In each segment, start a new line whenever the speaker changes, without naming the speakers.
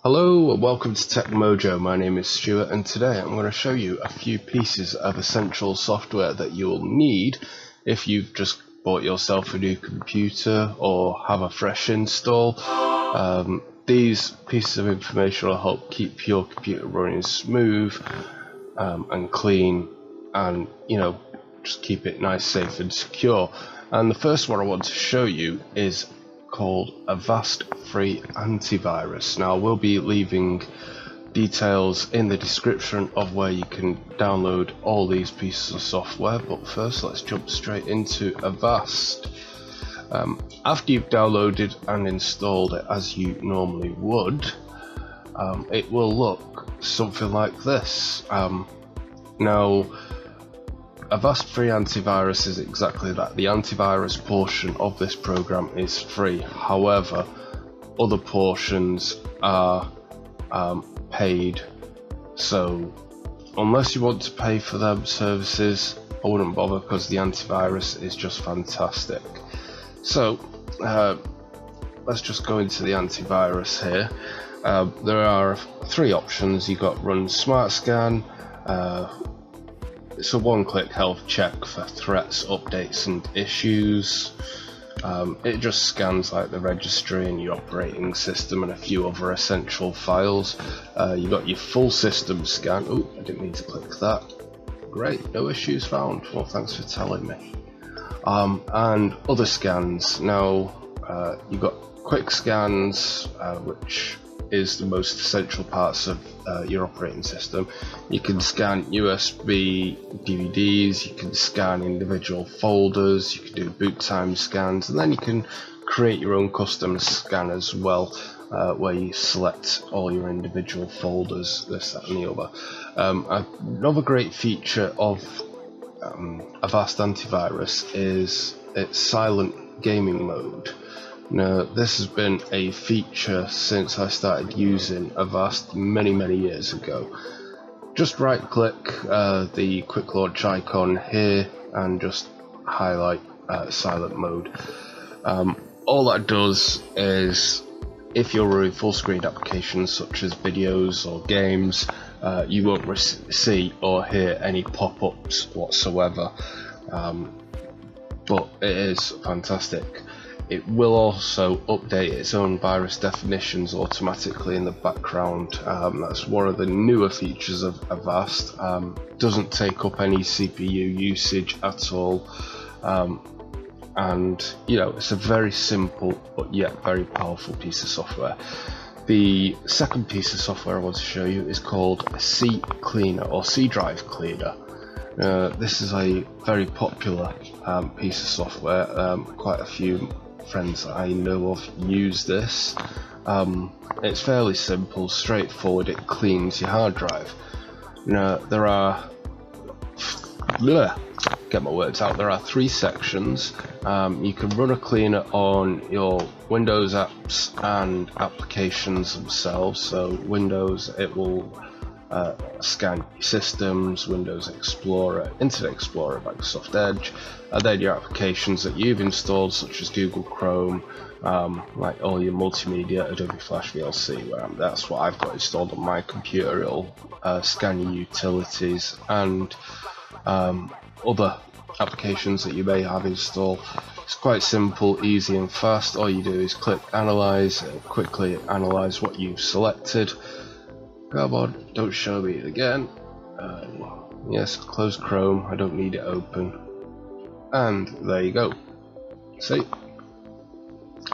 Hello and welcome to Tech Mojo. My name is Stuart and today I'm going to show you a few pieces of essential software that you'll need if you've just bought yourself a new computer or have a fresh install. These pieces of information will help keep your computer running smooth and clean, and just keep it nice, safe and secure. And the first one I want to show you is called Avast Antivirus. Now, we'll be leaving details in the description of where you can download all these pieces of software, but first let's jump straight into Avast. After you've downloaded and installed it as you normally would, it will look something like this. Now, Avast Antivirus is exactly that. The antivirus portion of this program is free. However, other portions are paid. So unless you want to pay for them services, I wouldn't bother, because the antivirus is just fantastic. So let's just go into the antivirus here. There are three options. You've got Run Smart Scan. It's a one-click health check for threats, updates and issues. It just scans like the registry and your operating system and a few other essential files. You've got your full system scan. Oh, I didn't mean to click that. Great, no issues found. Well, thanks for telling me. And other scans. Now, you've got quick scans, which is the most essential parts of your operating system. You can scan USB DVDs, you can scan individual folders, you can do boot time scans, and then you can create your own custom scan as well, where you select all your individual folders, this, that and the other. Another great feature of Avast Antivirus is its silent gaming mode. Now, this has been a feature since I started using Avast many years ago. Just right click the quick launch icon here and just highlight silent mode. All that does is, if you're running full screen applications such as videos or games, you won't see or hear any pop-ups whatsoever, but it is fantastic. It will also update its own virus definitions automatically in the background. That's one of the newer features of Avast. Doesn't take up any CPU usage at all, and it's a very simple but yet very powerful piece of software. The second piece of software I want to show you is called C Cleaner or C Drive Cleaner. This is a very popular piece of software. Quite a few friends that I know of use this. It's fairly simple, straightforward. It cleans your hard drive. Now, there are there are three sections. You can run a cleaner on your Windows apps and applications themselves. So Windows, it will scan your systems, Windows Explorer, Internet Explorer, Microsoft Edge, and then your applications that you've installed, such as Google Chrome, like all your multimedia, Adobe Flash, VLC. That's what I've got installed on my computer. It'll scan your utilities and other applications that you may have installed. It's quite simple, easy and fast. All you do is click Analyze. It'll quickly analyze what you've selected. Come on, don't show me it again. Yes, close Chrome, I don't need it open. And there you go. See?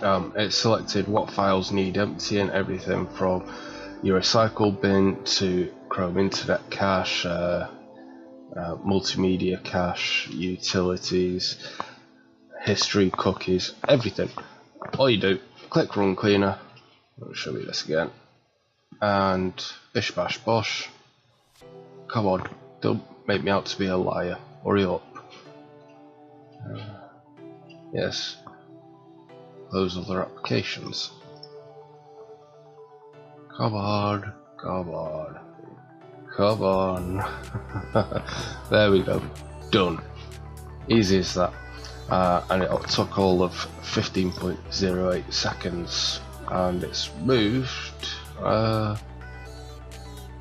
It's selected what files need emptying, everything from your recycle bin to Chrome Internet Cache, multimedia cache, utilities, history, cookies, everything. All you do, click Run Cleaner. I'll show you this again. And bish bash bosh. Come on, don't make me out to be a liar. Hurry up. Yes. Close other applications. Come on, come on, come on. There we go. Done. Easy as that. And it took all of 15.08 seconds, and it's moved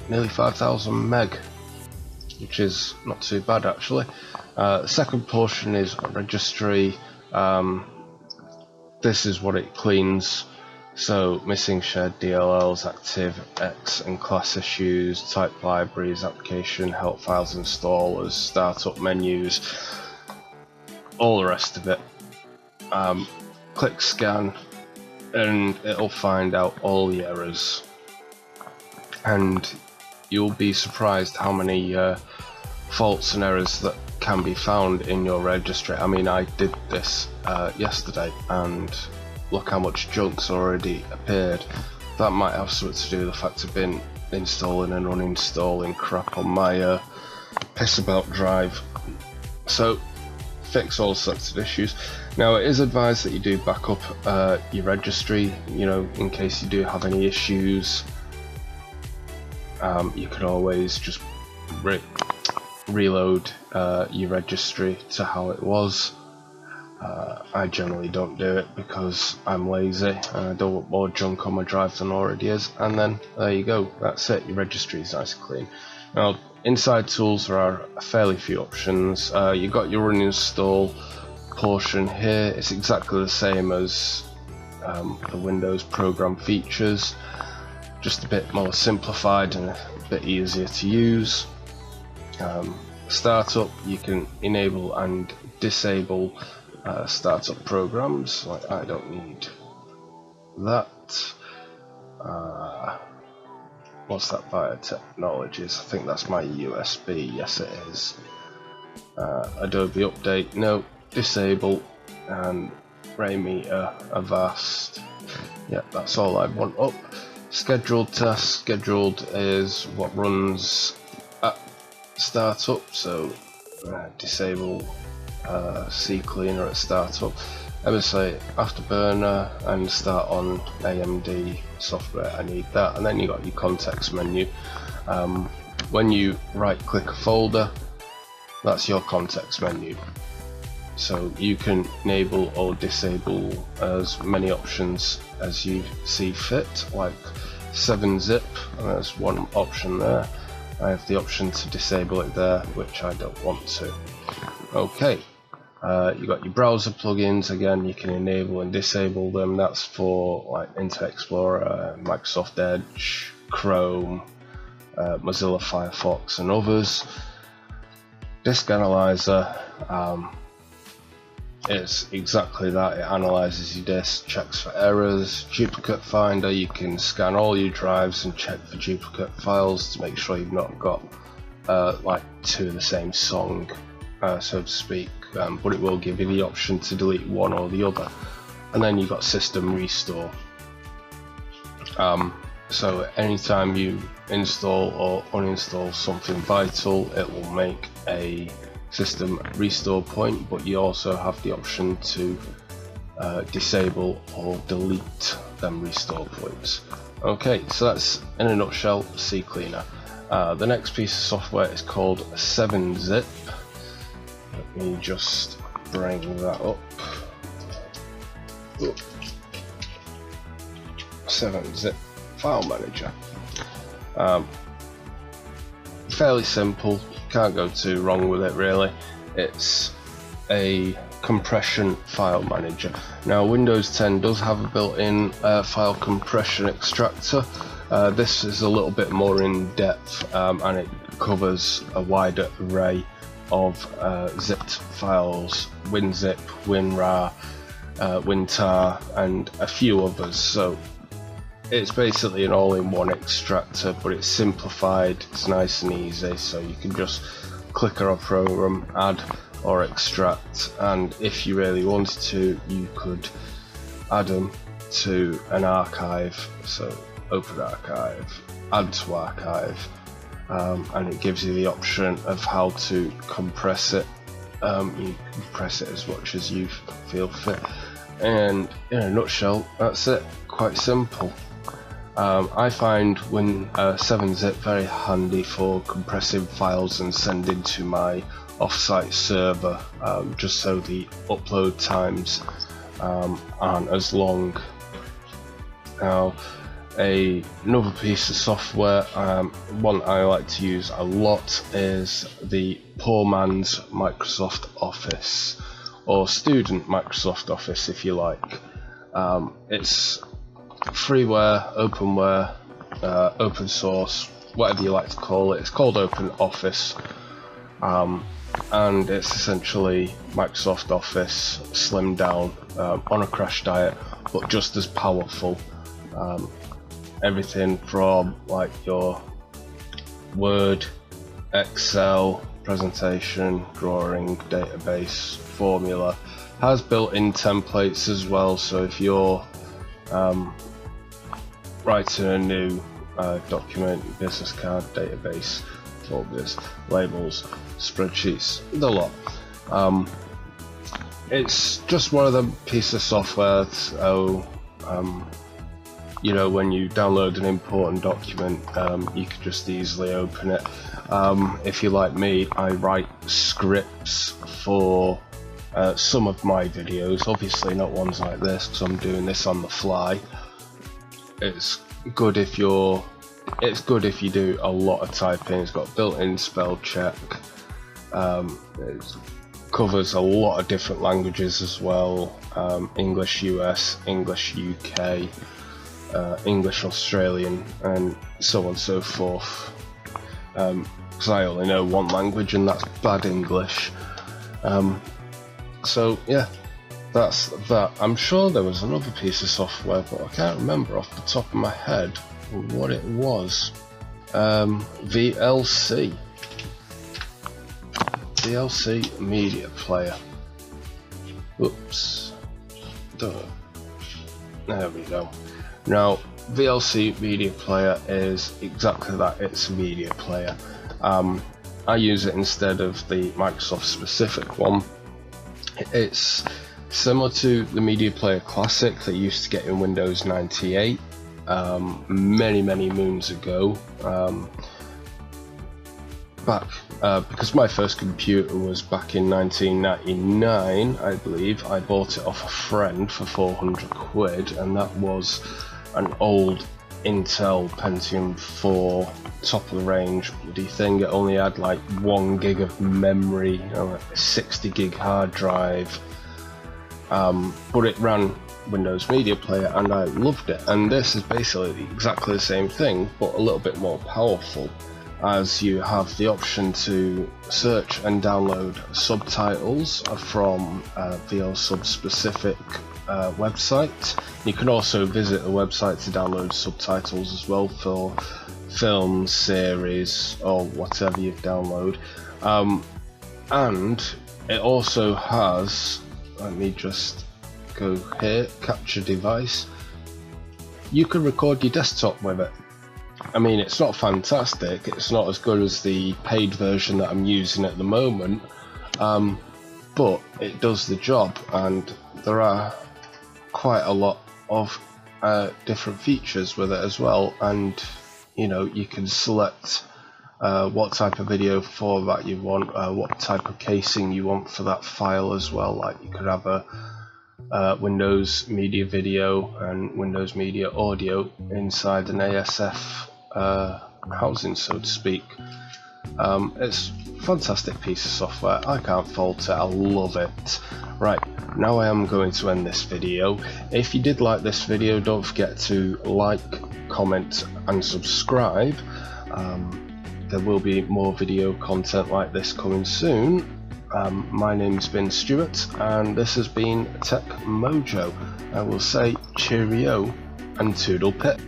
nearly 5,000 meg, which is not too bad actually. The second portion is registry. This is what it cleans. So missing shared DLLs, active X and class issues, type libraries, application, help files, installers, startup menus, all the rest of it. Click scan and it'll find out all the errors, and you'll be surprised how many faults and errors that can be found in your registry. I mean, I did this yesterday, and look how much junk's already appeared. That might have something to do with the fact I've been installing and uninstalling crap on my piss about drive. So fix all sorts of issues. Now, it is advised that you do back up your registry, you know, in case you do have any issues. You can always just reload your registry to how it was. I generally don't do it because I'm lazy and I don't want more junk on my drive than already is, and then there you go, that's it, your registry is nice and clean. Now, inside tools, there are a fairly few options. You've got your uninstall portion here. It's exactly the same as the Windows program features, just a bit more simplified and a bit easier to use. Startup, you can enable and disable startup programs. Like, I don't need that. What's that? Biotechnologies, I think that's my USB. Yes, it is. Adobe Update, no. Disable. And Raymeter, Avast. Yeah, that's all I want up. Scheduled tasks. Scheduled is what runs at startup, so disable CCleaner at startup. MSA Afterburner and start on AMD software, I need that. And then you got your context menu. When you right click a folder, that's your context menu, so you can enable or disable as many options as you see fit, like 7-zip, and there's one option there. I have the option to disable it there, which I don't want to. Okay. You got your browser plugins. Again, you can enable and disable them. That's for like Internet Explorer, Microsoft Edge, Chrome, Mozilla Firefox and others. Disk Analyzer is exactly that. It analyzes your disk, checks for errors. Duplicate Finder, you can scan all your drives and check for duplicate files to make sure you've not got like two of the same song, so to speak, but it will give you the option to delete one or the other. And then you've got System Restore. So anytime you install or uninstall something vital, it will make a system restore point, but you also have the option to disable or delete them restore points. Okay, so that's in a nutshell CCleaner. The next piece of software is called 7-zip. Let me just bring that up. 7-zip file manager. Fairly simple, can't go too wrong with it really. It's a compression file manager. Now, Windows 10 does have a built-in file compression extractor. This is a little bit more in depth, and it covers a wider array of zipped files: WinZip, WinRAR, WinTAR, and a few others. So it's basically an all-in-one extractor, but it's simplified, it's nice and easy, so you can just click on a program, add or extract, and if you really wanted to, you could add them to an archive. So open archive, add to archive, and it gives you the option of how to compress it. You compress it as much as you feel fit, and in a nutshell, that's it. Quite simple. I find 7-zip very handy for compressing files and sending to my off-site server, just so the upload times aren't as long. Now, Another piece of software, one I like to use a lot, is the poor man's Microsoft Office, or student Microsoft Office if you like. It's freeware, openware, open source, whatever you like to call it. It's called Open Office, and it's essentially Microsoft Office slimmed down, on a crash diet, but just as powerful. Everything from like your Word, Excel, presentation, drawing, database, formula, has built-in templates as well, so if you're writing a new document, business card, database, folders, labels, spreadsheets, the lot. It's just one of the pieces of software, so you know, when you download an important document, you can just easily open it. If you're like me, I write scripts for some of my videos, obviously not ones like this because I'm doing this on the fly. It's good if you do a lot of typing. It's got built-in spell check. It covers a lot of different languages as well, English US, English UK, English Australian, and so on and so forth, because I only know one language and that's bad English. So yeah, that's that. I'm sure there was another piece of software, but I can't remember off the top of my head what it was. VLC Media Player. Oops. Duh. There we go. Now, VLC Media Player is exactly that. It's a media player. I use it instead of the Microsoft specific one. It's similar to the Media Player Classic that you used to get in Windows 98 many moons ago. Because my first computer was back in 1999, I believe. I bought it off a friend for 400 quid, and that was an old Intel Pentium 4 top of the range bloody thing. It only had like 1 gig of memory, like a 60 gig hard drive, but it ran Windows Media Player and I loved it. And this is basically exactly the same thing, but a little bit more powerful, as you have the option to search and download subtitles from VLSub specific website. You can also visit the website to download subtitles as well for films, series, or whatever you download. And it also has, let me just go here, capture device. You can record your desktop with it. I mean, it's not fantastic, it's not as good as the paid version that I'm using at the moment, but it does the job, and there are quite a lot of different features with it as well. And you know, you can select what type of video format you want, what type of casing you want for that file as well. Like you could have a Windows Media Video and Windows Media Audio inside an ASF housing, so to speak. It's a fantastic piece of software. I can't fault it. I love it. Right, now I am going to end this video. If you did like this video, don't forget to like, comment and subscribe. There will be more video content like this coming soon. My name's been Stuart, and this has been Tech Mojo. I will say cheerio and toodle pip.